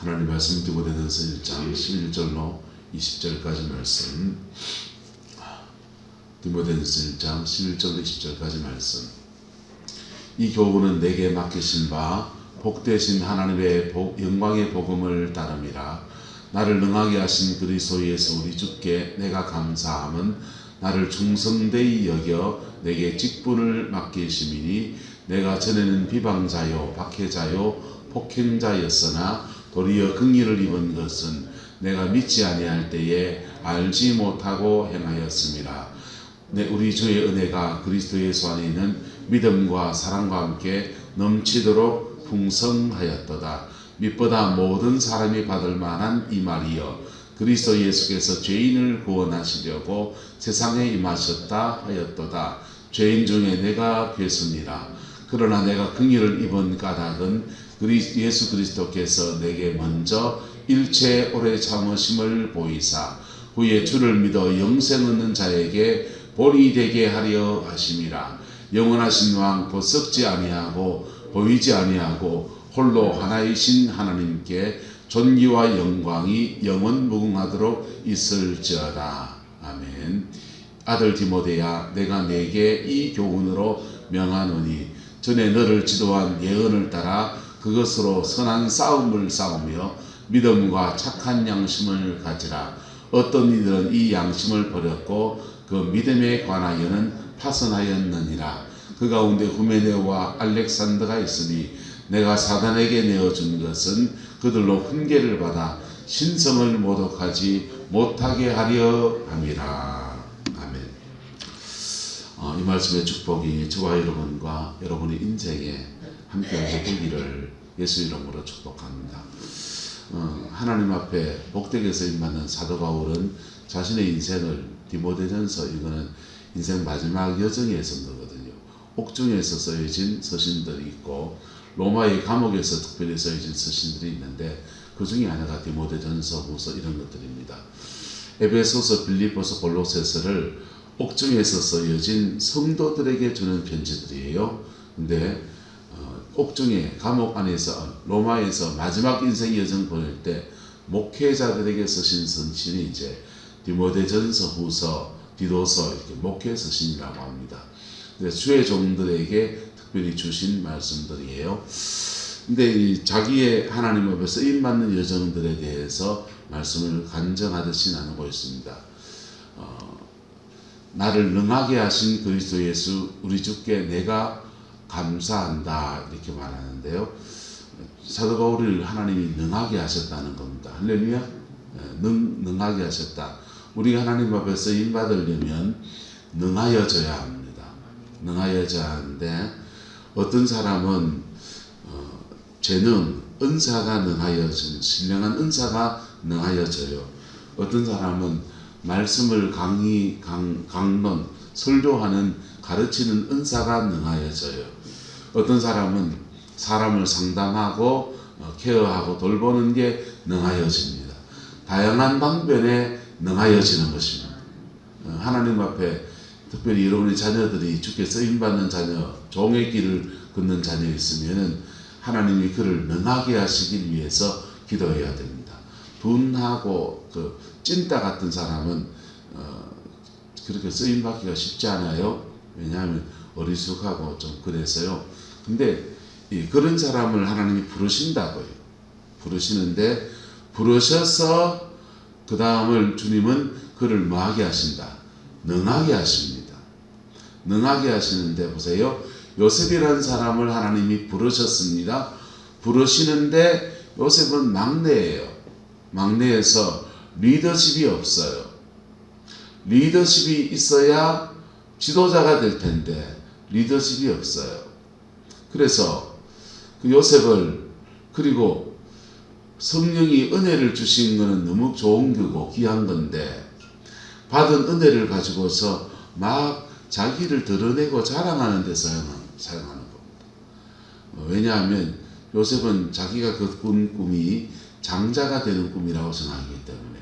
하나님 말씀 디모데전서 1장 11절로 20절까지 말씀, 디모데전서 1장 11절로 20절까지 말씀. 이 교훈은 내게 맡기신 바 복되신 하나님의 영광의 복음을 따름이라. 나를 능하게 하신 그리스도 예수 우리 주께 내가 감사함은 나를 충성되이 여겨 내게 직분을 맡기심이니, 내가 전에는 비방자요 박해자요 폭행자였으나 도리어 긍휼을 입은 것은 내가 믿지 아니할 때에 알지 못하고 행하였음이라. 우리 주의 은혜가 그리스도 예수 안에 있는 믿음과 사랑과 함께 넘치도록 풍성하였도다. mit보다 모든 사람이 받을 만한 이 말이여, 그리스도 예수께서 죄인을 구원하시려고 세상에 임하셨다 하였도다. 죄인 중에 내가 괴수니라. 그러나 내가 긍휼을 입은 까닭은 예수 그리스도께서 내게 먼저 일체 오래 참으심을 보이사 후에 주를 믿어 영생 얻는 자에게 본이 되게 하려 하심이라. 영원하신 왕 곧 썩지 아니하고 보이지 아니하고 홀로 하나이신 하나님께 존귀와 영광이 영원 무궁하도록 있을지어다. 아멘. 아들 디모데야, 내가 네게 이 교훈으로 명하노니, 전에 너를 지도한 예언을 따라 그것으로 선한 싸움을 싸우며 믿음과 착한 양심을 가지라. 어떤 이들은 이 양심을 버렸고 그 믿음에 관하여는 파선하였느니라. 그 가운데 후메네오와 알렉산더가 있으니, 내가 사단에게 내어준 것은 그들로 훈계를 받아 신성을 모독하지 못하게 하려 함이라. 아멘. 이 말씀의 축복이 저와 여러분과 여러분의 인생에 함께하게 되기를 예수 이름으로 축복합니다. 하나님 앞에 복되게 쓰임받는 사도 바울은 자신의 인생을, 디모데전서, 이거는 인생 마지막 여정의 서거든요. 옥중에서 써여진 서신들이 있고 로마의 감옥에서 특별히 써여진 서신들이 있는데, 그 중에 하나가 디모데전서, 후서 이런 것들입니다. 에베소서, 빌립보서, 골로새서를 옥중에서 써여진 성도들에게 주는 편지들이에요. 근데 옥중에, 감옥 안에서, 로마에서 마지막 인생 여정 보낼 때 목회자들에게 쓰신 서신이 이제 디모데전서, 후서, 디도서, 이렇게 목회 서신이라고 합니다. 주의 종들에게 특별히 주신 말씀들이에요. 근데 자기의 하나님 앞에 쓰임받는 여정들에 대해서 말씀을 간증하듯이 나누고 있습니다. 나를 능하게 하신 그리스도 예수 우리 주께 내가 감사한다, 이렇게 말하는데요. 사도 바울을 하나님이 능하게 하셨다는 겁니다. 할렐루야. 능하게 하셨다. 우리가 하나님 앞에 쓰임받으려면 능하여져야 합니다. 능하여져야 하는데, 어떤 사람은 재능, 은사가 능하여진, 신령한 은사가 능하여져요. 어떤 사람은 말씀을 강론, 설교하는, 가르치는 은사가 능하여져요. 어떤 사람은 사람을 상담하고 케어하고 돌보는 게 능하여집니다. 다양한 방면에 능하여지는 것입니다. 하나님 앞에 특별히 여러분의 자녀들이 주께 쓰임받는 자녀, 종의 길을 걷는 자녀 있으면은 하나님이 그를 능하게 하시기 위해서 기도해야 됩니다. 둔하고 찐따 같은 사람은 그렇게 쓰임받기가 쉽지 않아요. 왜냐하면 어리숙하고 좀 그래서요. 근데 그런 사람을 하나님이 부르신다고요. 부르시는데, 부르셔서 그 다음을 주님은 그를 뭐하게 하신다? 능하게 하십니다. 능하게 하시는데, 보세요. 요셉이라는 사람을 하나님이 부르셨습니다. 부르시는데 요셉은 막내예요. 막내에서 리더십이 없어요. 리더십이 있어야 지도자가 될 텐데 리더십이 없어요. 그래서 그 요셉을, 그리고 성령이 은혜를 주신 것은 너무 좋은 거고 귀한 건데, 받은 은혜를 가지고서 막 자기를 드러내고 자랑하는 데 사용하는 겁니다. 왜냐하면 요셉은 자기가 그 꿈이 장자가 되는 꿈이라고 생각하기 때문에.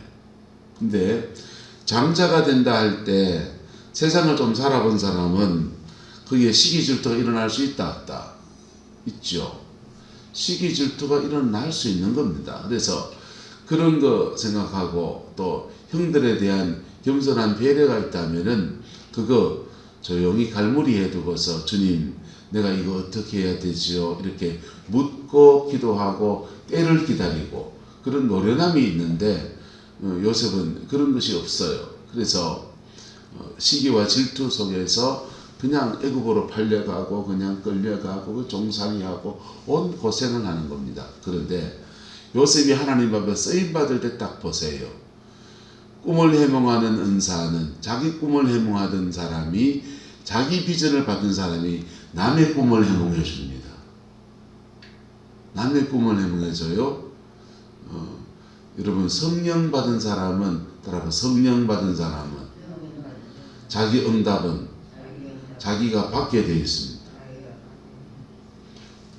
근데 장자가 된다 할 때 세상을 좀 살아본 사람은 그게 시기 질투가 일어날 수 있다 없다? 있죠. 시기 질투가 일어날 수 있는 겁니다. 그래서 그런 거 생각하고 또 형들에 대한 겸손한 배려가 있다면은 그거 조용히 갈무리해 두고서 주님 내가 이거 어떻게 해야 되지요? 이렇게 묻고 기도하고 때를 기다리고 그런 노련함이 있는데 요셉은 그런 것이 없어요. 그래서 시기와 질투 속에서 그냥 애굽으로 팔려가고 그냥 끌려가고 종살이하고 온 고생을 하는 겁니다. 그런데 요셉이 하나님 앞에 쓰임받을 때 딱 보세요. 꿈을 해몽하는 은사는 자기 꿈을 해몽하던 사람이 자기 비전을 받은 사람이 남의 꿈을 해몽해 줍니다. 남의 꿈을 해몽해 줘요. 여러분 성령 받은 사람은 따라서 성령 받은 사람은 자기 응답은 자기가 받게 되어 있습니다.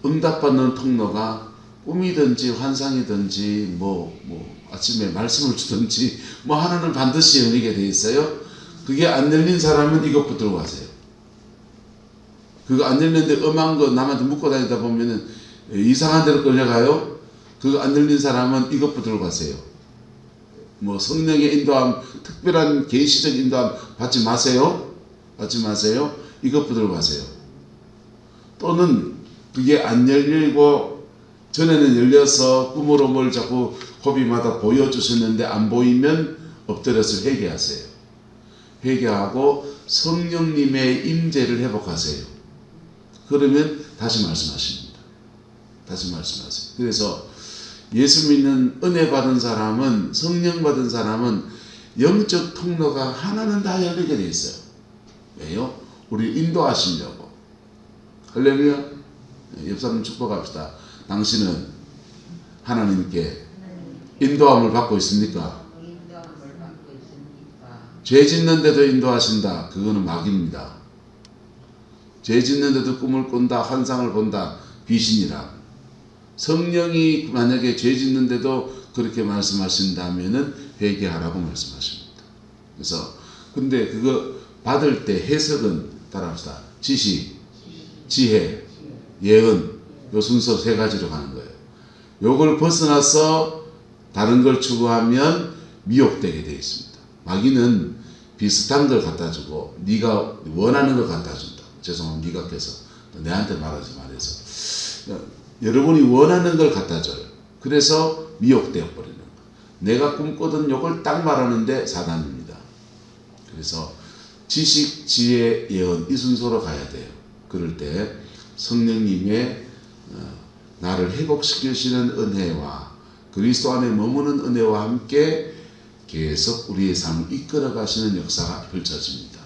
응답받는 통로가 꿈이든지 환상이든지 아침에 말씀을 주든지 하나는 반드시 열리게 되어 있어요. 그게 안 열린 사람은 이것 붙들고 가세요. 그거 안 열렸는데 엄한 거 남한테 묻고 다니다 보면은 이상한 데로 끌려가요. 그거 안 열린 사람은 이것 붙들고 가세요. 성령의 인도함, 특별한 계시적 인도함 받지 마세요. 받지 마세요. 이것 붙들고 가세요. 또는 그게 안 열리고 전에는 열려서 꿈으로 뭘 자꾸 고비마다 보여주셨는데 안 보이면 엎드려서 회개하세요. 회개하고 성령님의 임재를 회복하세요. 그러면 다시 말씀하십니다. 다시 말씀하세요. 그래서 예수 믿는 은혜 받은 사람은 성령 받은 사람은 영적 통로가 하나는 다 열리게 돼 있어요. 왜요? 우리 인도하시려고. 할렐루야. 옆 사람 축복합시다. 당신은 하나님께 인도함을 받고 있습니까? 죄 짓는데도 인도하신다. 그거는 마귀입니다. 죄 짓는데도 꿈을 꾼다, 환상을 본다, 귀신이라. 성령이 만약에 죄 짓는데도 그렇게 말씀하신다면은 회개하라고 말씀하십니다. 그래서 근데 그거 받을 때 해석은 따라합시다. 지식, 지혜, 예언, 요 순서 세 가지로 가는 거예요. 요걸 벗어나서 다른 걸 추구하면 미혹되게 되어 있습니다. 마귀는 비슷한 걸 갖다 주고 네가 원하는 걸 갖다 준다. 죄송합니다. 미각해서 내한테 말하지 말해서 여러분이 원하는 걸 갖다 줘요. 그래서 미혹되어 버리는 거예요. 내가 꿈꾸던 욕을 딱 말하는데 사단입니다. 그래서 지식, 지혜, 예언 이 순서로 가야 돼요. 그럴 때 성령님의 나를 회복시키시는 은혜와 그리스도 안에 머무는 은혜와 함께 계속 우리의 삶을 이끌어 가시는 역사가 펼쳐집니다.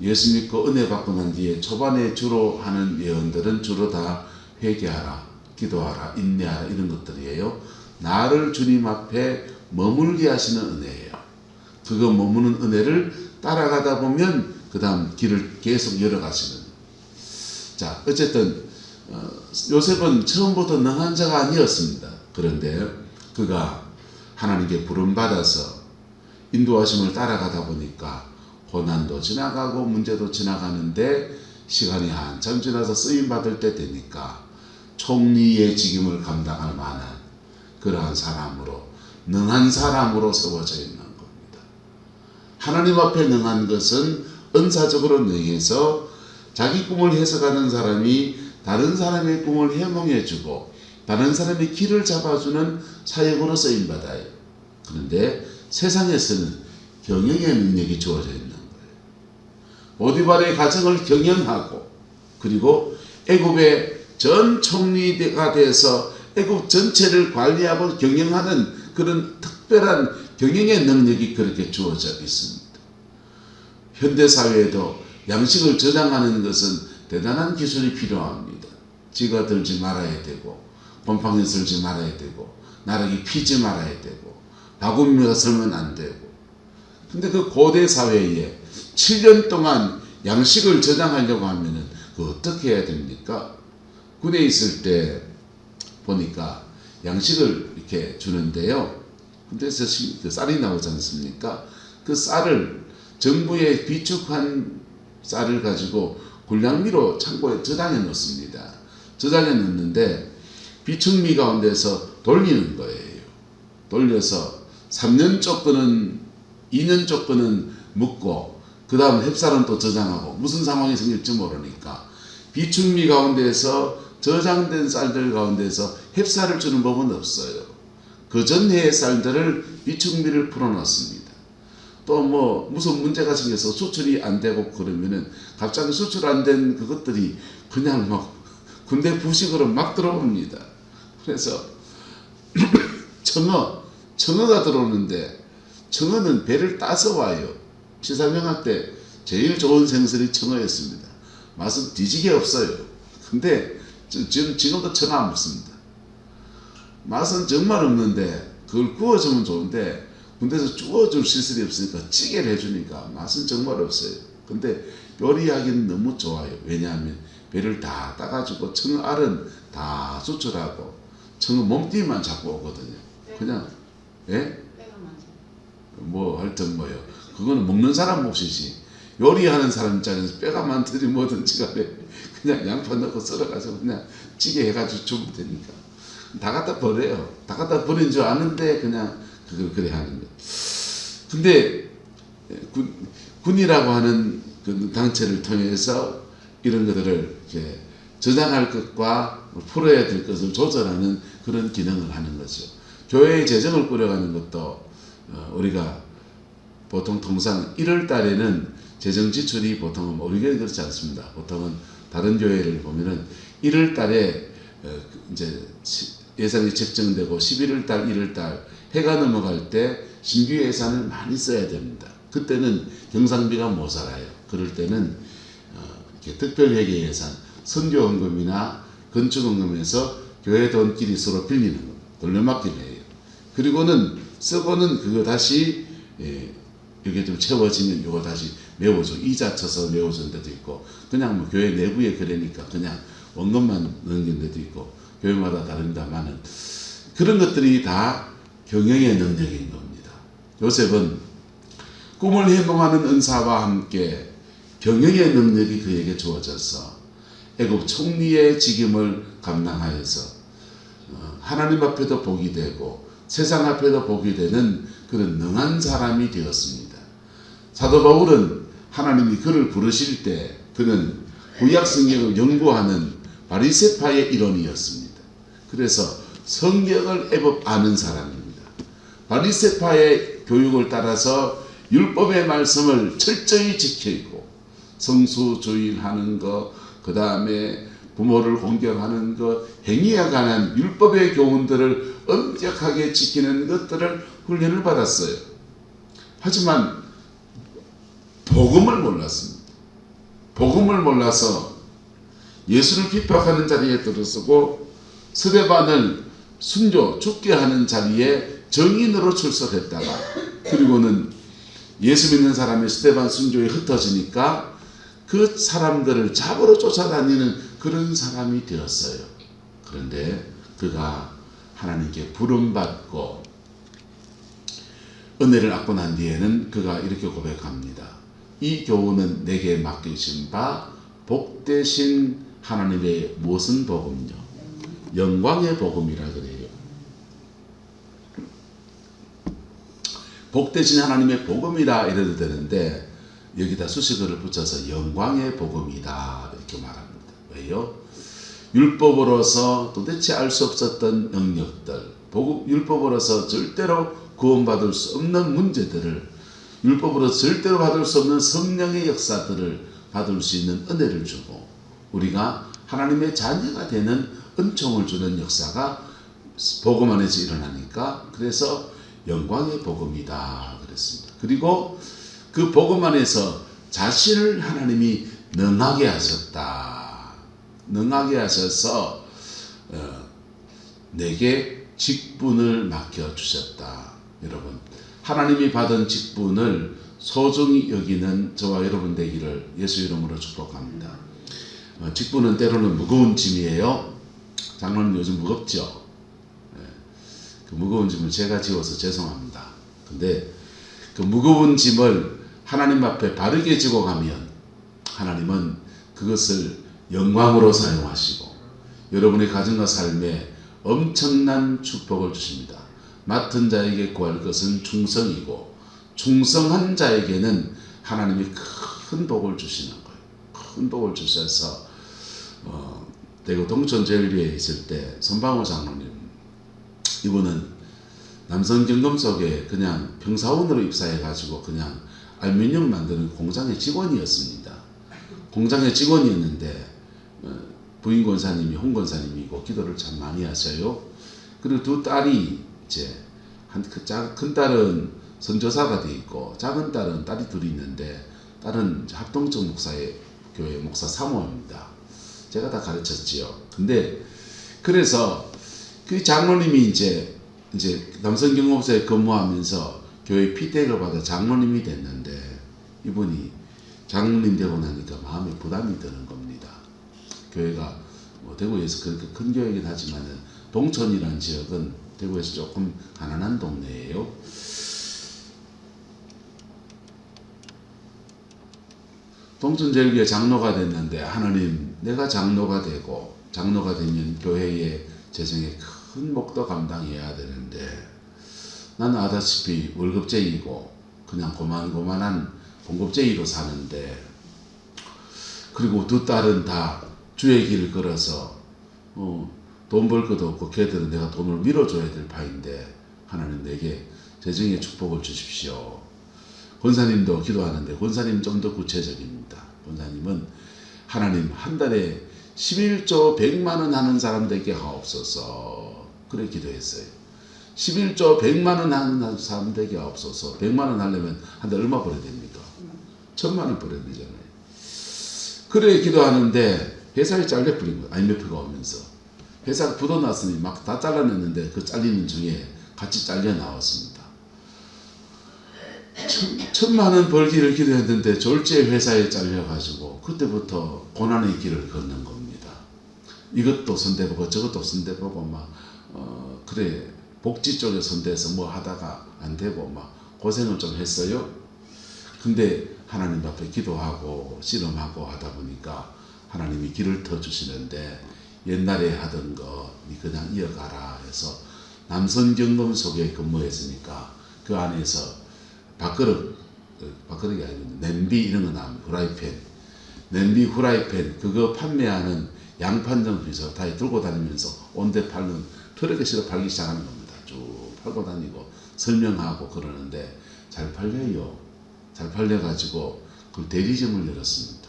예수 믿고 은혜 받고 난 뒤에 초반에 주로 하는 예언들은 주로 다 회개하라, 기도하라, 인내하라 이런 것들이에요. 나를 주님 앞에 머물게 하시는 은혜예요. 그거 머무는 은혜를 따라가다 보면 그 다음 길을 계속 열어가시는. 자, 어쨌든 요셉은 처음부터 능한 자가 아니었습니다. 그런데 그가 하나님께 부름받아서 인도하심을 따라가다 보니까 고난도 지나가고 문제도 지나가는데 시간이 한참 지나서 쓰임받을 때 되니까 총리의 직임을 감당할 만한 그러한 사람으로 능한 사람으로 세워져 있는 겁니다. 하나님 앞에 능한 것은 은사적으로 능해서 자기 꿈을 해석하는 사람이 다른 사람의 꿈을 해몽해주고 다른 사람의 길을 잡아주는 사역으로 쓰임받아요. 그런데 세상에서는 경영의 능력이 주어져 있는 거예요. 보디발의 가정을 경영하고 그리고 애굽의 전 총리가 돼서 애굽 전체를 관리하고 경영하는 그런 특별한 경영의 능력이 그렇게 주어져 있습니다. 현대사회에도 양식을 저장하는 것은 대단한 기술이 필요합니다. 쥐가 들지 말아야 되고 곰팡이 들지 말아야 되고 나락이 피지 말아야 되고 바구니가 설면 안 되고. 근데 그 고대 사회에 7년 동안 양식을 저장하려고 하면은 그 어떻게 해야 됩니까? 군에 있을 때 보니까 양식을 이렇게 주는데요. 근데 그 쌀이 나오지 않습니까? 그 쌀을 정부에 비축한 쌀을 가지고 군량미로 창고에 저장해 놓습니다. 저장해 놓는데 비축미 가운데서 돌리는 거예요. 돌려서 3년 조건은 2년 조건은 묻고 그 다음 햅쌀은 또 저장하고 무슨 상황이 생길지 모르니까 비축미 가운데서 저장된 쌀들 가운데서 햅쌀을 주는 법은 없어요. 그 전해의 쌀들을 비축미를 풀어놨습니다. 또 뭐 무슨 문제가 생겨서 수출이 안 되고 그러면은 갑자기 수출 안 된 그것들이 그냥 막 군대 부식으로 막 들어옵니다. 그래서 청어가 들어오는데 청어는 배를 따서 와요. 시사명학 때 제일 좋은 생선이 청어였습니다. 맛은 뒤지게 없어요. 근데 지금도 청어 안 먹습니다. 맛은 정말 없는데 그걸 구워주면 좋은데 군대에서 구워줄 시설이 없으니까 찌개를 해주니까 맛은 정말 없어요. 근데 요리하기는 너무 좋아요. 왜냐하면 배를 다 따가지고 청어 알은 다 수출하고 청어 몸띠만 잡고 오거든요. 그냥 예? 뭐 하여튼 뭐요. 그거는 먹는 사람 몫이지 요리하는 사람 입장에서 뼈가 많든지 뭐든지 간에 그냥 양파 넣고 썰어가지고 그냥 찌개 해가지고 주면 되니까 다 갖다 버려요. 다 갖다 버린 줄 아는데 그냥 그걸 그래 하는 거. 근데 군이라고 하는 그 단체를 통해서 이런 것들을 이렇게 저장할 것과 풀어야 될 것을 조절하는 그런 기능을 하는 거죠. 교회의 재정을 꾸려가는 것도 우리가 보통 통상 1월 달에는 재정 지출이 보통은 우리 교회 그렇지 않습니다. 보통은 다른 교회를 보면은 1월 달에 이제 예산이 책정되고 11월 달, 1월 달 해가 넘어갈 때 신규 예산을 많이 써야 됩니다. 그때는 경상비가 모자라요. 그럴 때는 이렇게 특별회계 예산, 선교헌금이나 건축헌금에서 교회 돈끼리 서로 빌리는 겁니다. 돌려막기를 해요. 그리고는 쓰고는 그거 다시 이게 좀 채워지면 이거 다시 메워줘. 이자 쳐서 메워주는 데도 있고 그냥 뭐 교회 내부에 그러니까 그냥 원금만 넣는 데도 있고 교회마다 다릅니다만은 그런 것들이 다 경영의 능력인 겁니다. 요셉은 꿈을 해몽하는 은사와 함께 경영의 능력이 그에게 주어져서 애굽 총리의 직임을 감당하여서 하나님 앞에도 복이 되고 세상 앞에도 복이 되는 그런 능한 사람이 되었습니다. 사도 바울은 하나님이 그를 부르실 때 그는 구약 성경을 연구하는 바리새파의 일원이었습니다. 그래서 성경을 애법 아는 사람입니다. 바리새파의 교육을 따라서 율법의 말씀을 철저히 지키고 성수주의하는 것, 그 다음에 부모를 공경하는 것, 행위에 관한 율법의 교훈들을 엄격하게 지키는 것들을 훈련을 받았어요. 하지만 복음을 몰랐습니다. 복음을 몰라서 예수를 핍박하는 자리에 들어서고 스데반을 순교, 죽게 하는 자리에 정인으로 출석했다가 그리고는 예수 믿는 사람이 스데반 순교에 흩어지니까 그 사람들을 잡으러 쫓아다니는 그런 사람이 되었어요. 그런데 그가 하나님께 부름받고 은혜를 얻고 난 뒤에는 그가 이렇게 고백합니다. 이 교훈은 내게 맡기신 바 복되신 하나님의 무슨 복음요? 영광의 복음이라 그래요. 복되신 하나님의 복음이다 이래도 되는데 여기다 수식어를 붙여서 영광의 복음이다 이렇게 말합니다. 왜요? 율법으로서 도대체 알 수 없었던 영역들, 율법으로서 절대로 구원받을 수 없는 문제들을, 율법으로 절대로 받을 수 없는 성령의 역사들을 받을 수 있는 은혜를 주고 우리가 하나님의 자녀가 되는 은총을 주는 역사가 복음 안에서 일어나니까 그래서 영광의 복음이다 그랬습니다. 그리고 그 복음 안에서 자신을 하나님이 능하게 하셨다. 능하게 하셔서 내게 직분을 맡겨주셨다. 여러분 하나님이 받은 직분을 소중히 여기는 저와 여러분 되기를 예수 이름으로 축복합니다. 직분은 때로는 무거운 짐이에요. 장로님 요즘 무겁죠? 그 무거운 짐을 제가 지워서 죄송합니다. 근데 그 무거운 짐을 하나님 앞에 바르게 지고 가면 하나님은 그것을 영광으로 사용하시고 여러분의 가정과 삶에 엄청난 축복을 주십니다. 맡은 자에게 구할 것은 충성이고 충성한 자에게는 하나님이 큰 복을 주시는 거예요. 큰 복을 주셔서 대구 동천제일교회에 있을 때 손방호 장로님, 이분은 남성경금 속에 그냥 병사원으로 입사해가지고 그냥 알루미늄 만드는 공장의 직원이었습니다. 공장의 직원이었는데 부인 권사님이 홍 권사님이고 기도를 참 많이 하셔요. 그리고 두 딸이 이제 큰 딸은 선교사가 돼 있고 작은 딸은 딸이 둘이 있는데 딸은 합동적 목사의 교회 목사 사모입니다. 제가 다 가르쳤지요. 근데 그래서 그 장로님이 이제 남성경험소에 근무하면서 교회 피택을 받아 장로님이 됐는데 이분이 장로님 되고 나니까 마음에 부담이 드는 겁니다. 교회가 대구에서 그렇게 큰 교회이긴 하지만은 동천이라는 지역은 대구에서 조금 가난한 동네예요. 동천제일교회 장로가 됐는데 하나님, 내가 장로가 되고 장로가 되면 교회의 재정에 큰 목도 감당해야 되는데 나는 아다시피 월급쟁이고 그냥 고만고만한 봉급쟁이로 사는데, 그리고 두 딸은 다 주의 길을 걸어서 돈 벌 것도 없고 걔들은 내가 돈을 밀어줘야 될 파인데 하나님 내게 재정의 축복을 주십시오. 권사님도 기도하는데 권사님 좀 더 구체적입니다. 권사님은 하나님 한 달에 11조 100만 원 하는 사람 되게 하옵소서, 그래 기도했어요. 11조 100만 원 하는 사람 되게 하옵소서. 100만 원 하려면 한 달 얼마 벌어야 됩니까? 1000만 원 벌어야 되잖아요. 그래 기도하는데 회사에 잘려버린 거예요. IMF가 오면서 회사가 부도났으니 막 다 잘라냈는데 그 잘리는 중에 같이 잘려 나왔습니다. 1000만 원 벌기를 기도했는데 졸지에 회사에 잘려가지고 그때부터 고난의 길을 걷는 겁니다. 이것도 손대보고 저것도 손대보고 막 그래 복지 쪽에 손대서 뭐 하다가 안 되고 막 고생을 좀 했어요. 근데 하나님 앞에 기도하고 씨름하고 하다 보니까 하나님이 길을 터주시는데 옛날에 하던 거 그냥 이어가라 해서 남성경금 속에 근무했으니까 그 안에서 밥그릇이 아니고 냄비 이런 거 나오면 후라이팬, 냄비 후라이팬 그거 판매하는 양판정 비서 다 들고 다니면서 온데 팔는 트럭에서 팔기 시작하는 겁니다. 쭉 팔고 다니고 설명하고 그러는데 잘 팔려요. 잘 팔려가지고 그 대리점을 열었습니다.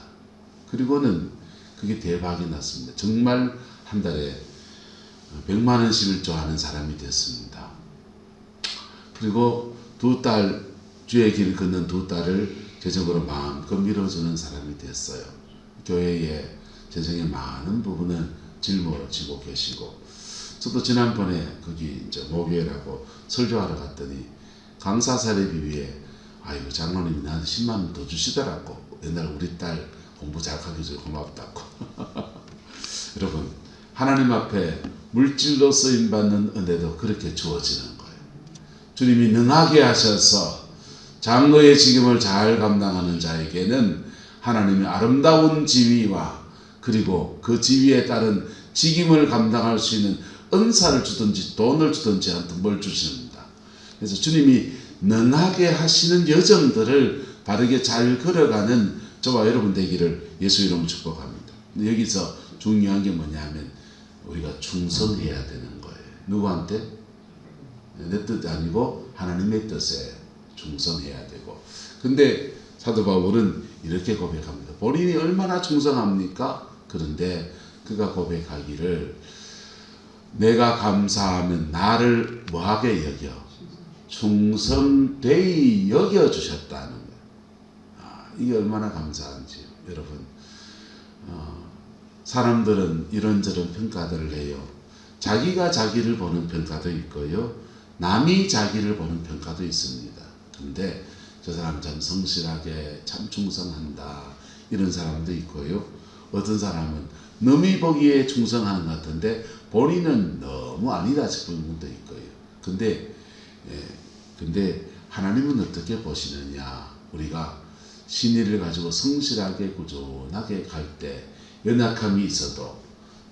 그리고는 그게 대박이 났습니다. 정말 한 달에 100만 원씩을 좋아하는 사람이 됐습니다. 그리고 두 딸, 주의 길을 걷는 두 딸을 재정으로 마음껏 밀어주는 사람이 됐어요. 교회의 재정의 많은 부분을 짊어지고 계시고, 저도 지난번에 거기 이제 모교회라고 설교하러 갔더니 강사사례비 위에 아이고 장로님이 나한테 10만 원 더 주시더라고. 옛날 우리 딸 공부 잘 가르쳐줘서 고맙다고. 여러분, 하나님 앞에 물질로 쓰임받는 은혜도 그렇게 주어지는 거예요. 주님이 능하게 하셔서 장로의 직임을 잘 감당하는 자에게는 하나님이 아름다운 지위와 그리고 그 지위에 따른 직임을 감당할 수 있는 은사를 주든지 돈을 주든지 하여튼 뭘 주십니다. 그래서 주님이 능하게 하시는 여정들을 바르게 잘 걸어가는 저와 여러분 되기를 예수 이름으로 축복합니다. 근데 여기서 중요한 게 뭐냐면 우리가 충성해야 되는 거예요. 누구한테? 내 뜻 아니고 하나님의 뜻에 충성해야 되고. 근데 사도 바울은 이렇게 고백합니다. 본인이 얼마나 충성합니까? 그런데 그가 고백하기를 내가 감사하면 나를 뭐하게 여겨? 충성되이 여겨주셨다는 거예요. 이게 얼마나 감사한지요. 여러분, 사람들은 이런저런 평가들을 해요. 자기가 자기를 보는 평가도 있고요. 남이 자기를 보는 평가도 있습니다. 근데 저 사람 참 성실하게 참 충성한다 이런 사람도 있고요. 어떤 사람은 남이 보기에 충성하는 것 같은데 본인은 너무 아니다 싶은 분도 있고요. 근데 하나님은 어떻게 보시느냐? 우리가 신의를 가지고 성실하게 꾸준하게 갈 때 연약함이 있어도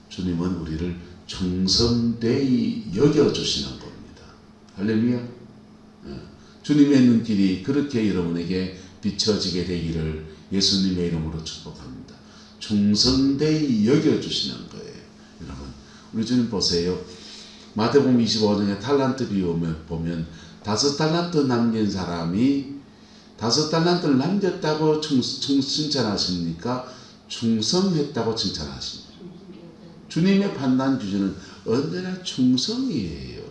주님은 우리를 충성되이 여겨주시는 겁니다. 할렐루야. 주님의 눈길이 그렇게 여러분에게 비춰지게 되기를 예수님의 이름으로 축복합니다. 충성되이 여겨주시는 거예요. 여러분, 우리 주님 보세요. 마태복음 25장에 탈란트 비유를 보면 5달란트 남긴 사람이 5달란트를 남겼다고 칭찬하십니까? 충성했다고 칭찬하십니다. 주님의 판단 기준은 언제나 충성이에요.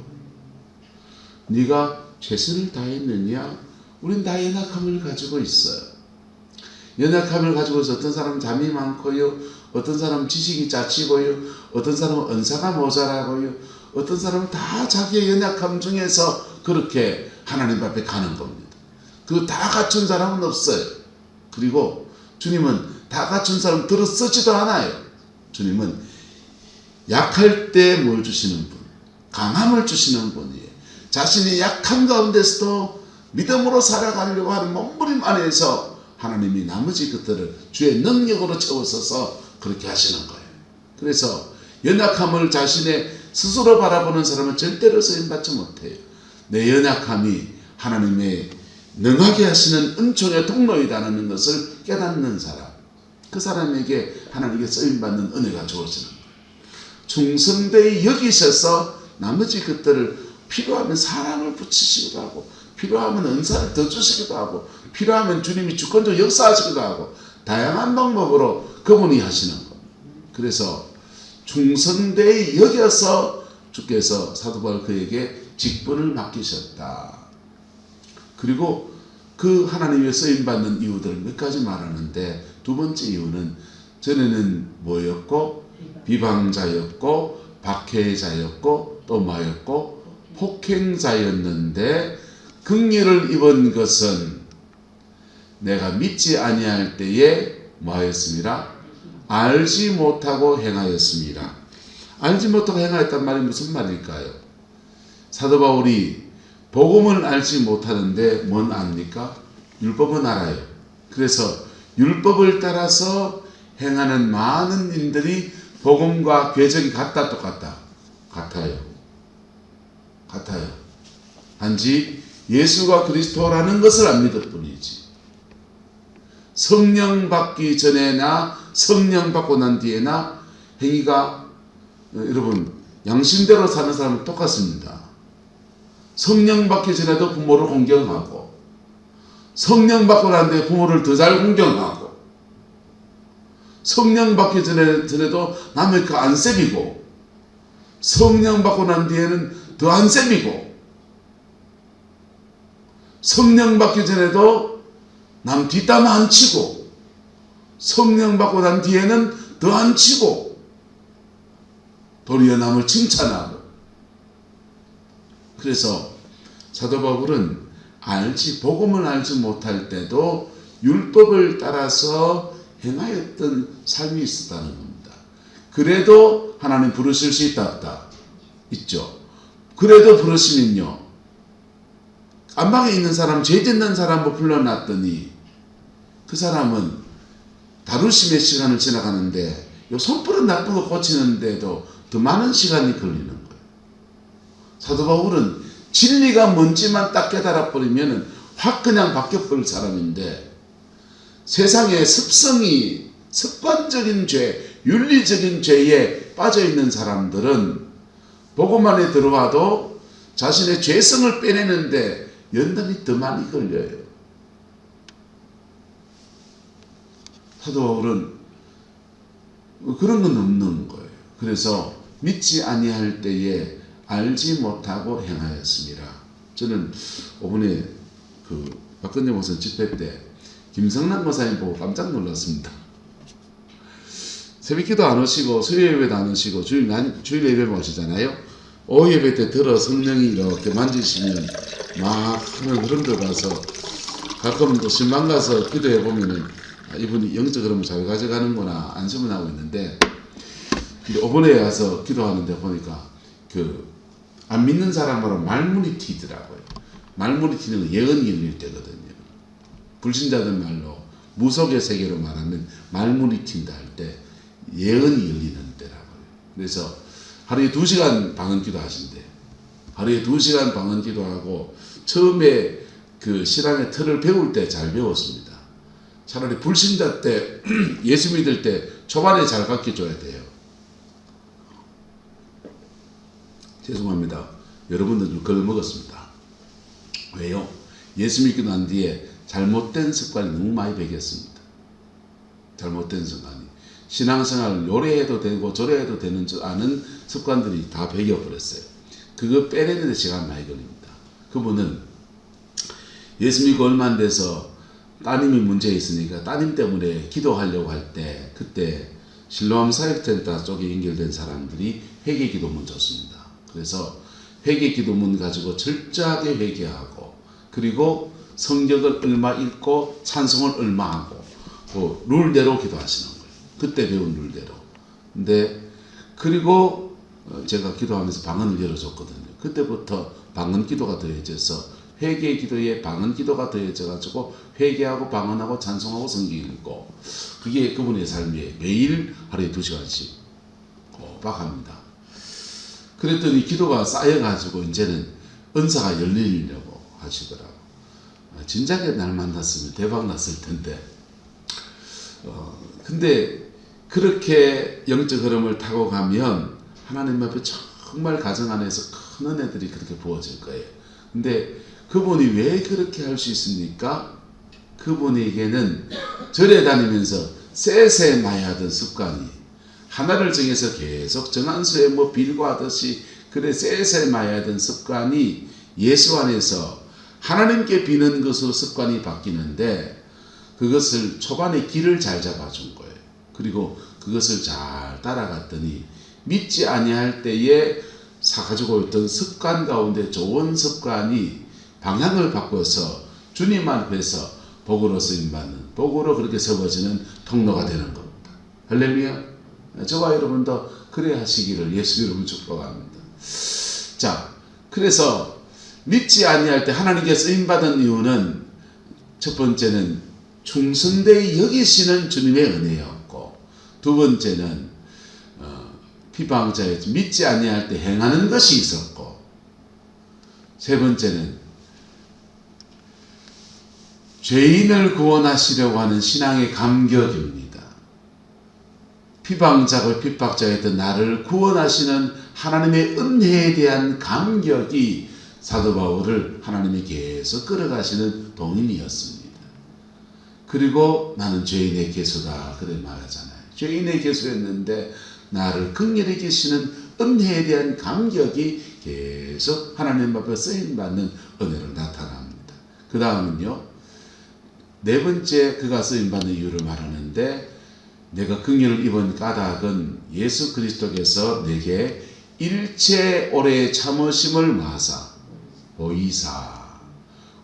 네가 최선을 다했느냐? 우린 다 연약함을 가지고 있어요. 연약함을 가지고 있어. 어떤 사람은 잠이 많고요. 어떤 사람은 지식이 짜치고요. 어떤 사람은 은사가 모자라고요. 어떤 사람은 다 자기의 연약함 중에서 그렇게 하나님 앞에 가는 겁니다. 그 다 갖춘 사람은 없어요. 그리고 주님은 다 갖춘 사람 들어 쓰지도 않아요. 주님은 약할 때 뭘 주시는 분, 강함을 주시는 분이에요. 자신이 약한 가운데서도 믿음으로 살아가려고 하는 몸부림 안에서 하나님이 나머지 것들을 주의 능력으로 채워서서 그렇게 하시는 거예요. 그래서 연약함을 자신의 스스로 바라보는 사람은 절대로 쓰임받지 못해요. 내 연약함이 하나님의 능하게 하시는 은총의 통로이다는 것을 깨닫는 사람, 그 사람에게 하나님께 쓰임받는 은혜가 주어지는 거예요. 충성되이 여기셔서 나머지 것들을 필요하면 사랑을 붙이시기도 하고, 필요하면 은사를 더 주시기도 하고, 필요하면 주님이 주권적으로 역사하시기도 하고, 다양한 방법으로 그분이 하시는 겁니다. 그래서 충성되이 여겨서 주께서 사도 바울 그에게 직분을 맡기셨다. 그리고 그 하나님의 쓰임받는 이유들을 몇 가지 말하는데, 두 번째 이유는 전에는 뭐였고? 비방자였고, 박해자였고, 또 뭐였고? 폭행자였는데 긍휼을 입은 것은 내가 믿지 아니할 때에 뭐하였습니다? 알지 못하고 행하였습니다. 알지 못하고 행하였단 말이 무슨 말일까요? 사도 바울이 복음을 알지 못하는데 뭔 압니까? 율법은 알아요. 그래서 율법을 따라서 행하는 많은 인들이 복음과 궤적이 같다 똑같다? 같아요. 같아요. 단지 예수가 그리스도라는 것을 안 믿을 뿐이지. 성령 받기 전에나 성령 받고 난 뒤에나 행위가 여러분 양심대로 사는 사람은 똑같습니다. 성령 받기 전에도 부모를 공경하고, 성령 받고 난 뒤에 부모를 더 잘 공경하고, 성령 받기 전에도 남의 거 안 세비고, 성령 받고 난 뒤에는 더 안 세비고, 성령 받기 전에도 남 뒷담 안 치고, 성령 받고 난 뒤에는 더 안 치고, 도리어 남을 칭찬하고. 그래서 사도 바울은 복음을 알지 못할 때도 율법을 따라서 행하였던 삶이 있었다는 겁니다. 그래도 하나님 부르실 수 있다 없다? 있죠. 그래도 부르시면요, 안방에 있는 사람, 죄 짓는 사람을 불러놨더니 그 사람은 다루심의 시간을 지나가는데 요 손버릇 나쁜 거 고치는데도 더 많은 시간이 걸리는 거예요. 사도 바울은 진리가 뭔지만 딱 깨달아 버리면 확 그냥 바뀌어버릴 사람인데, 세상의 습성이 습관적인 죄, 윤리적인 죄에 빠져있는 사람들은 복음 안에 들어와도 자신의 죄성을 빼내는데 연단이 더 많이 걸려요. 사도 바울은 그런 건 없는 거예요. 그래서 믿지 아니할 때에 알지 못하고 행하였습니다. 저는 이번에 박근혜 목사 집회 때 김성남 목사님 보고 깜짝 놀랐습니다. 새벽기도 안 오시고 수요 예배도 안 오시고 주일 예배만 오시잖아요. 오후 예배 때 들어 성령이 이렇게 만지시면 막 하는 그런 데 가서 가끔 또 신방 가서 기도해 보면은 이분이 영적으로 잘 가져가는구나 안심은 하고 있는데, 근데 이번에 와서 기도하는데 보니까 안 믿는 사람으로 말문이 튀더라고요. 말문이 튀는 건 예언이 열릴 때거든요. 불신자들 말로 무속의 세계로 말하면 말문이 튄다 할 때 예언이 열리는 때라고요. 그래서 하루에 2시간 방언 기도 하신대. 하루에 2시간 방언 기도하고 처음에 그 신앙의 틀을 배울 때 잘 배웠습니다. 차라리 불신자 때 예수 믿을 때 초반에 잘 가르쳐줘야 돼요. 죄송합니다. 여러분들 좀 걸먹었습니다. 왜요? 예수 믿고 난 뒤에 잘못된 습관이 너무 많이 배겼습니다. 잘못된 습관이. 신앙생활을 요래해도 되고 저래해도 되는 줄 아는 습관들이 다 배겨버렸어요. 그거 빼내는 데 시간 많이 걸립니다. 그분은 예수 믿고 얼마 안 돼서 따님이 문제 있으니까 따님 때문에 기도하려고 할 때 그때 실로암 사역센터 쪽에 연결된 사람들이 회개 기도문 줬습니다. 그래서 회개 기도문 가지고 철저하게 회개하고 그리고 성경을 얼마 읽고 찬송을 얼마 하고 또 룰대로 기도하시는 거예요. 그때 배운 룰대로. 근데 그리고 제가 기도하면서 방언을 열어줬거든요. 그때부터 방언 기도가 더해져서 회개 기도에 방언 기도가 더해져 가지고 회개하고 방언하고 찬송하고 성경 읽고 그게 그분의 삶이에요. 매일 하루에 2시간씩 꼬박 합니다. 그랬더니 기도가 쌓여가지고 이제는 은사가 열리려고 하시더라고. 진작에 날 만났으면 대박 났을 텐데. 근데 그렇게 영적 흐름을 타고 가면 하나님 앞에 정말 가정 안에서 큰 은혜들이 그렇게 부어질 거예요. 근데 그분이 왜 그렇게 할 수 있습니까? 그분에게는 절에 다니면서 세세마야하던 습관이 하나를 정해서 계속 정한수에 뭐 빌고 하듯이 그래 세세마야하던 습관이 예수 안에서 하나님께 비는 것으로 습관이 바뀌는데 그것을 초반에 길을 잘 잡아준 거예요. 그리고 그것을 잘 따라갔더니 믿지 아니할 때에 가지고 있던 습관 가운데 좋은 습관이 방향을 바꿔서 주님 앞에서 복으로 쓰임받는 복으로 그렇게 세워지는 통로가 되는 겁니다. 할렐루야. 저와 여러분도 그래 하시기를 예수 이름으로 축복합니다. 자, 그래서 믿지 아니할 때 하나님께 쓰임받은 이유는 첫 번째는 충성되이 여기시는 주님의 은혜였고 두 번째는 피방자에 믿지 아니할 때 행하는 것이 있었고 세 번째는 죄인을 구원하시려고 하는 신앙의 감격입니다. 피방자고 핍박자였던 나를 구원하시는 하나님의 은혜에 대한 감격이 사도 바울을 하나님이 계속 끌어가시는 동인이었습니다. 그리고 나는 죄인의 개수다 그래 말하잖아요. 죄인의 개수였는데 나를 긍휼히 계시는 은혜에 대한 감격이 계속 하나님 앞에 쓰임받는 은혜로 나타납니다. 그 다음은요. 네 번째 그가 쓰임받는 이유를 말하는데 내가 긍휼을 입은 까닭은 예수 그리스도께서 내게 일체 오래 참으심을 마사 보이사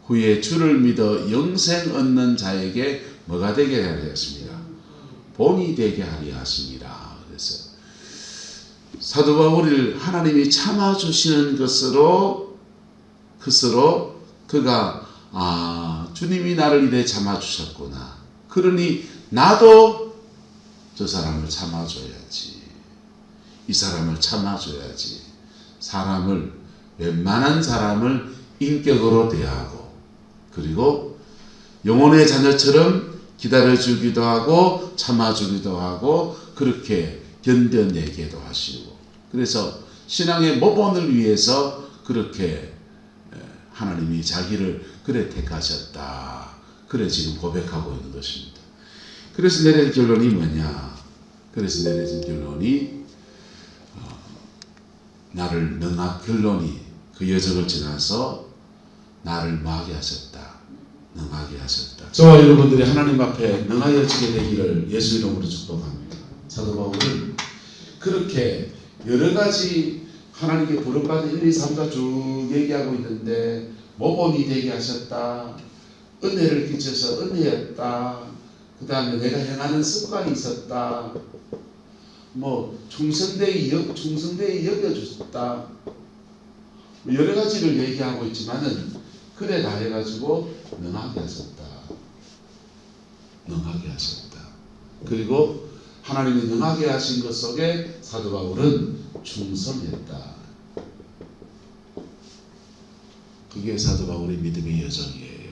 후에 주를 믿어 영생 얻는 자에게 뭐가 되게 하였습니까? 본이 되게 하리 하십니다. 그래서 사도 바울을 하나님이 참아주시는 것으로 그가 주님이 나를 이래 참아주셨구나. 그러니 나도 저 사람을 참아줘야지. 이 사람을 참아줘야지. 웬만한 사람을 인격으로 대하고 그리고 영혼의 자녀처럼 기다려주기도 하고 참아주기도 하고 그렇게 견뎌내기도 하시고 그래서 신앙의 모본을 위해서 그렇게 하나님이 자기를 그래 택하셨다. 그래 지금 고백하고 있는 것입니다. 그래서 내린 결론이 뭐냐? 그래서 내려진 결론이 결론이 그 여정을 지나서 나를 뭐하게 하셨다. 능하게 하셨다. 저와 여러분들이 하나님 앞에 능하여지게 되기를 예수 이름으로 축복합니다. 사도 바울은 그렇게 여러 가지 하나님께 부름받은 1, 2, 3가 쭉 얘기하고 있는데 모범이 되게 하셨다. 은혜를 끼쳐서 은혜였다. 그 다음에 내가 행하는 습관이 있었다. 충성되이 여겨주셨다. 여러 가지를 얘기하고 있지만은 그래 다 해가지고 능하게 하셨다. 능하게 하셨다. 그리고 하나님이 능하게 하신 것 속에 사도 바울은 충성했다. 그게 사도 바울의 믿음의 여정이에요.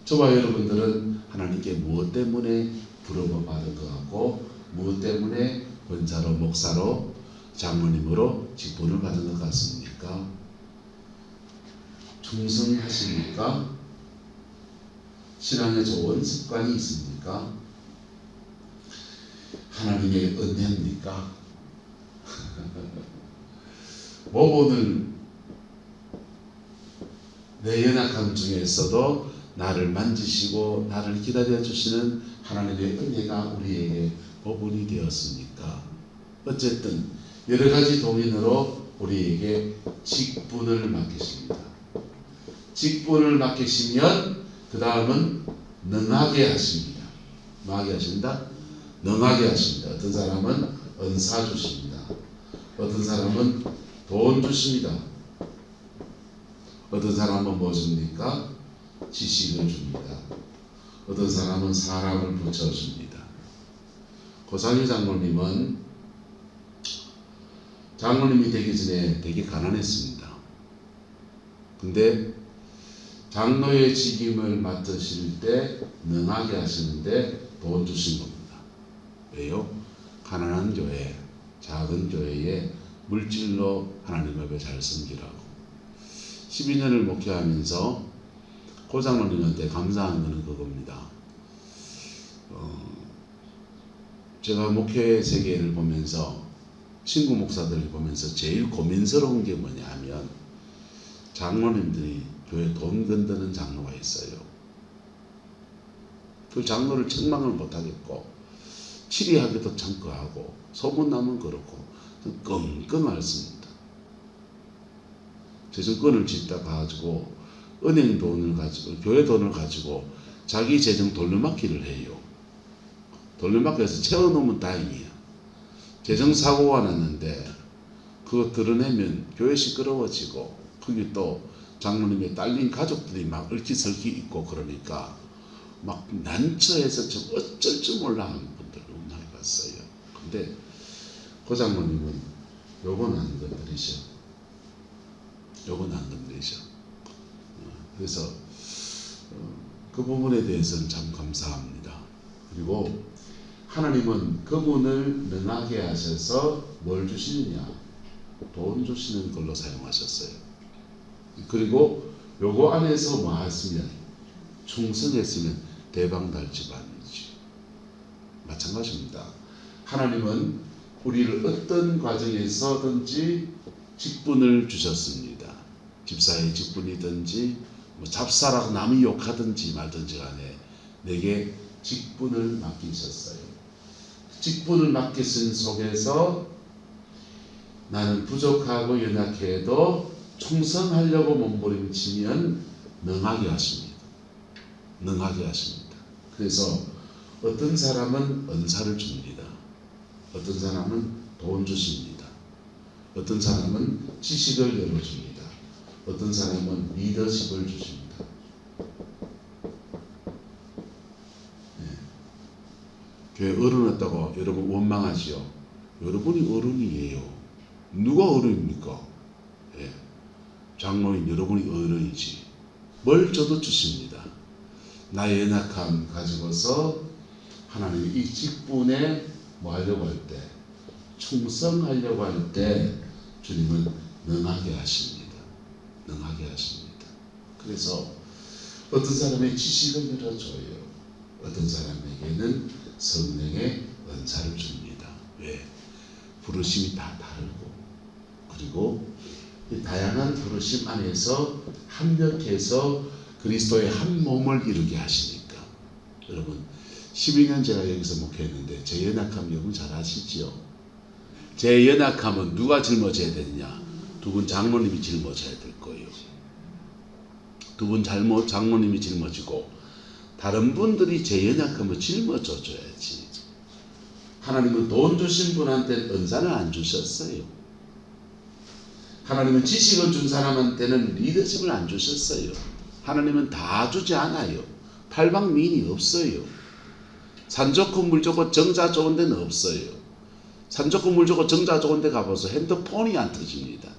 저와 여러분들은 하나님께 무엇 때문에 부름을 받은 것 같고 무엇 때문에 권사로 목사로 장로님으로 직분을 받은 것 같습니까? 충성하십니까? 신앙에 좋은 습관이 있습니까? 하나님의 은혜입니까? 오늘 내 연약함 중에서도 나를 만지시고 나를 기다려 주시는 하나님의 은혜가 우리에게 보분이 되었습니까? 어쨌든 여러 가지 동인으로 우리에게 직분을 맡기십니다. 직분을 맡기시면 그 다음은 능하게 하십니다. 뭐하게 하신다? 능하게 하십니다. 어떤 사람은 은사 주십니다. 어떤 사람은 돈 주십니다. 어떤 사람은 뭐 줍니까? 지식을 줍니다. 어떤 사람은 사람을 붙여줍니다. 고상희 장로님은 장로님이 되기 전에 되게 가난했습니다. 근데 장로의 직임을 맡으실 때 능하게 하시는데 돈 주신 겁니다. 왜요? 가난한 교회, 작은 교회에 물질로 하나님 앞에 잘 섬기라고. 12년을 목회하면서 고 장로님한테 감사한 것은 그겁니다. 제가 목회 세계를 보면서 친구 목사들을 보면서 제일 고민스러운 게 뭐냐면 장로님들이 교회 돈 건드는 장로가 있어요. 그 장로를 책망을 못하겠고 치리하기도 참고하고 소문나면 그렇고 끙끙 앓습니다. 재정권을 짓다 가지고 은행 돈을 가지고 교회 돈을 가지고 자기 재정 돌려막기를 해요. 돌려막기해서 채워놓으면 다행이에요. 재정 사고가 났는데 그거 드러내면 교회 시끄러워지고 거기 또 장로님의 딸린 가족들이 막 얼기설기 있고 그러니까 막 난처해서 좀 어쩔 줄 몰라 하는 분들을 많이 봤어요. 근데 그 장로님은 요건 안 건드리셔. 요건 안 건드리셔. 그래서 그 부분에 대해서는 참 감사합니다. 그리고 하나님은 그분을 능하게 하셔서 뭘 주시느냐? 돈 주시는 걸로 사용하셨어요. 그리고 요거 안에서 뭐 했으면 충성했으면 대방달집안이지. 마찬가지입니다. 하나님은 우리를 어떤 과정에서든지 직분을 주셨습니다. 집사의 직분이든지 뭐 잡사라고 남이 욕하든지 말든지 간에 내게 직분을 맡기셨어요. 직분을 맡기신 속에서 나는 부족하고 연약해도 충성하려고 몸부림치면 능하게 하십니다. 능하게 하십니다. 그래서 어떤 사람은 은사를 줍니다. 어떤 사람은 돈 주십니다. 어떤 사람은 지식을 열어줍니다. 어떤 사람은 리더십을 주십니다. 네. 교회 어른 왔다고 여러분 원망하지요. 여러분이 어른이에요. 누가 어른입니까? 네. 장로인 여러분이 어른이지. 뭘 줘도 주십니다. 나의 연약함 가지고서 하나님이 이 직분에 뭐 하려고 할 때, 충성하려고 할 때 주님은 능하게 하십니다. 능하게 하십니다. 그래서 어떤 사람의 지식을 열어줘요. 어떤 사람에게는 성령의 은사를 줍니다. 왜? 부르심이 다 다르고 그리고 이 다양한 부르심 안에서 합력해서 그리스도의 한 몸을 이루게 하시니까. 여러분 12년 제가 여기서 목회했는데 제 연약함 여러분 잘 아시지요? 제 연약함은 누가 짊어져야 되느냐? 두 분 장로님이 짊어져야 될 거예요. 두 분 장로님이 짊어지고 다른 분들이 제 연약함을 짊어져 줘야지. 하나님은 돈 주신 분한테는 은사를 안 주셨어요. 하나님은 지식을 준 사람한테는 리더십을 안 주셨어요. 하나님은 다 주지 않아요. 팔방미인이 없어요. 산 좋고 물 좋고 정자 좋은 데는 없어요. 산 좋고 물 좋고 정자 좋은 데 가보소. 핸드폰이 안 터집니다.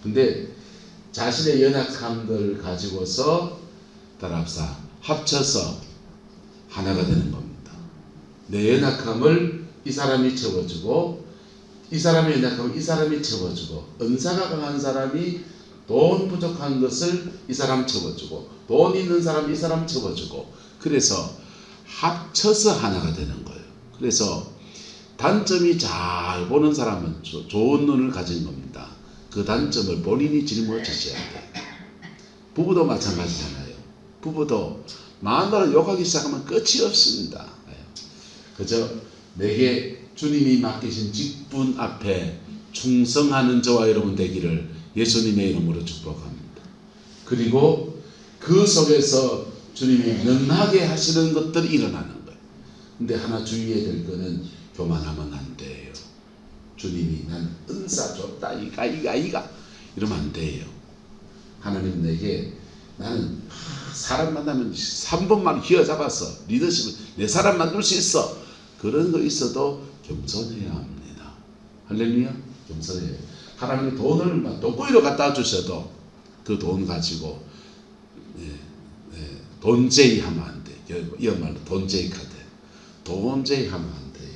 근데 자신의 연약함들 가지고서 따라합사 합쳐서 하나가 되는 겁니다. 내 연약함을 이 사람이 채워주고, 이 사람의 연약함을 이 사람이 채워주고, 은사가 강한 사람이 돈 부족한 것을 이 사람 채워주고, 돈 있는 사람이 이 사람 채워주고, 그래서 합쳐서 하나가 되는 거예요. 그래서 단점이 잘 보는 사람은 좋은 눈을 가진 겁니다. 그 단점을 본인이 짊어지셔야 돼요. 부부도 마찬가지잖아요. 부부도 마누라를 욕하기 시작하면 끝이 없습니다. 그저 내게 주님이 맡기신 직분 앞에 충성하는 저와 여러분 되기를 예수님의 이름으로 축복합니다. 그리고 그 속에서 주님이 능하게 하시는 것들이 일어나는 거예요. 근데 하나 주의해야 될 거는 교만하면 안 돼요. 주님이 난 은사 줬다 이가 이러면 안 돼요. 하나님 내게 나는 사람 만나면 3번만 휘어잡아서 리더십을 내 사람 만들 수 있어. 그런 거 있어도 겸손해야 합니다. 할렐루야. 겸손해요. 하나님이 돈을 독고이로 갖다 주셔도 그 돈 가지고 돈제이 하면 안 돼. 이말로 돈제이 카드. 돈제이 하면 안 돼요.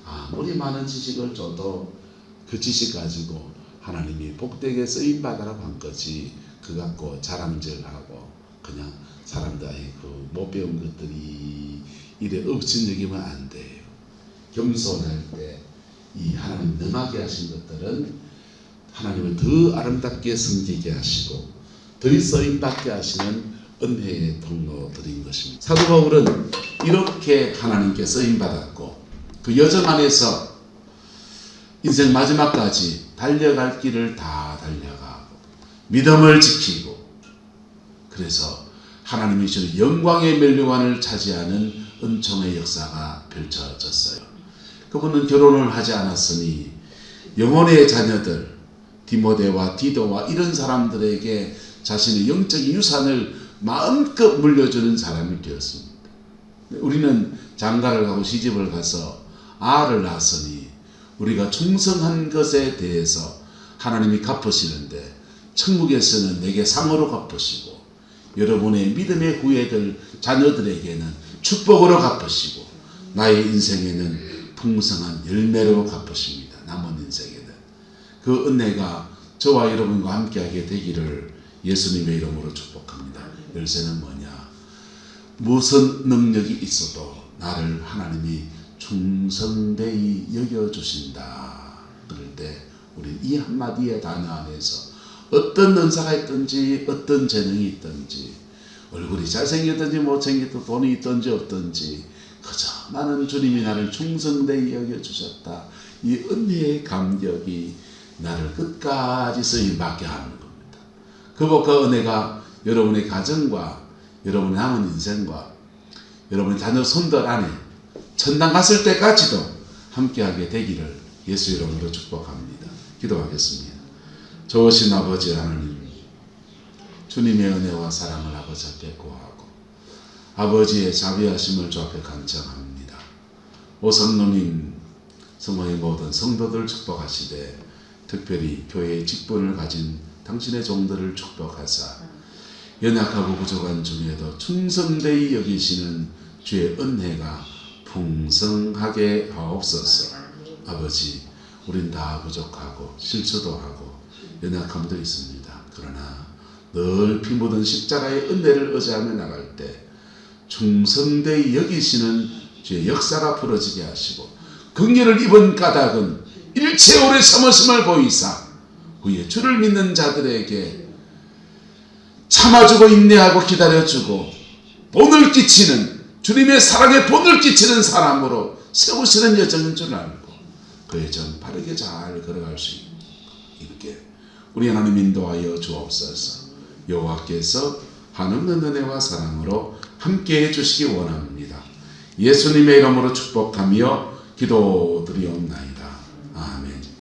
아무리 많은 지식을 줘도 그 지식 가지고 하나님이 복되게 쓰임받으라고 한 거지, 그 갖고 자랑질하고 그냥 사람들 못 배운 것들이 이래 없인 여기면 안 돼요. 겸손할 때 이 하나님 능하게 하신 것들은 하나님을 더 아름답게 섬기게 하시고 더 쓰임받게 하시는 은혜의 통로들인 것입니다. 사도 바울은 이렇게 하나님께 쓰임받았고 그 여정 안에서 인생 마지막까지 달려갈 길을 다 달려가고 믿음을 지키고, 그래서 하나님이 주신 영광의 면류관을 차지하는 은총의 역사가 펼쳐졌어요. 그분은 결혼을 하지 않았으니 영혼의 자녀들 디모데와 디도와 이런 사람들에게 자신의 영적인 유산을 마음껏 물려주는 사람이 되었습니다. 우리는 장가를 가고 시집을 가서 아를 낳았으니 우리가 충성한 것에 대해서 하나님이 갚으시는데, 천국에서는 내게 상으로 갚으시고 여러분의 믿음의 후예들 자녀들에게는 축복으로 갚으시고 나의 인생에는 풍성한 열매로 갚으십니다. 남은 인생에는 그 은혜가 저와 여러분과 함께하게 되기를 예수님의 이름으로 축복합니다. 열쇠는 뭐냐? 무슨 능력이 있어도 나를 하나님이 충성되이 여겨주신다. 그럴 때 우리는 이 한마디의 단어 안에서 어떤 은사가 있든지 어떤 재능이 있든지 얼굴이 잘생겼든지 못생겼든지 돈이 있든지 없든지 그저 나는 주님이 나를 충성되이 여겨주셨다. 이 은혜의 감격이 나를 끝까지 쓰임받게 하는 겁니다. 그 은혜가 여러분의 가정과 여러분의 남은 인생과 여러분의 자녀 손들 안에 천당 갔을 때까지도 함께하게 되기를 예수 이름으로 축복합니다. 기도하겠습니다. 좋으신 아버지 하나님, 주님의 은혜와 사랑을 아버지 앞에 구하고 아버지의 자비하심을 주 앞에 간청합니다. 오성노님 성모의 모든 성도들 축복하시되 특별히 교회의 직분을 가진 당신의 종들을 축복하사 연약하고 부족한 중에도 충성되이 여기시는 주의 은혜가 풍성하게 하옵소서. 아버지, 우린 다 부족하고 실수도 하고 연약함도 있습니다. 그러나 늘 피 묻은 십자가의 은혜를 의지하며 나갈 때 충성되이 여기시는 주의 역사가 벌어지게 하시고 긍휼을 입은 까닭은 일체 오래 참으심을 보이사 후에 주를 믿는 자들에게 참아주고 인내하고 기다려주고 본을 끼치는 주님의 사랑에 본을 끼치는 사람으로 세우시는 여정인 줄 알고 그 여정 바르게 잘 걸어갈 수 있게 우리 하나님 인도하여 주옵소서. 여호와께서 한없는 은혜와 사랑으로 함께해 주시기 원합니다. 예수님의 이름으로 축복하며 기도드리옵나이다.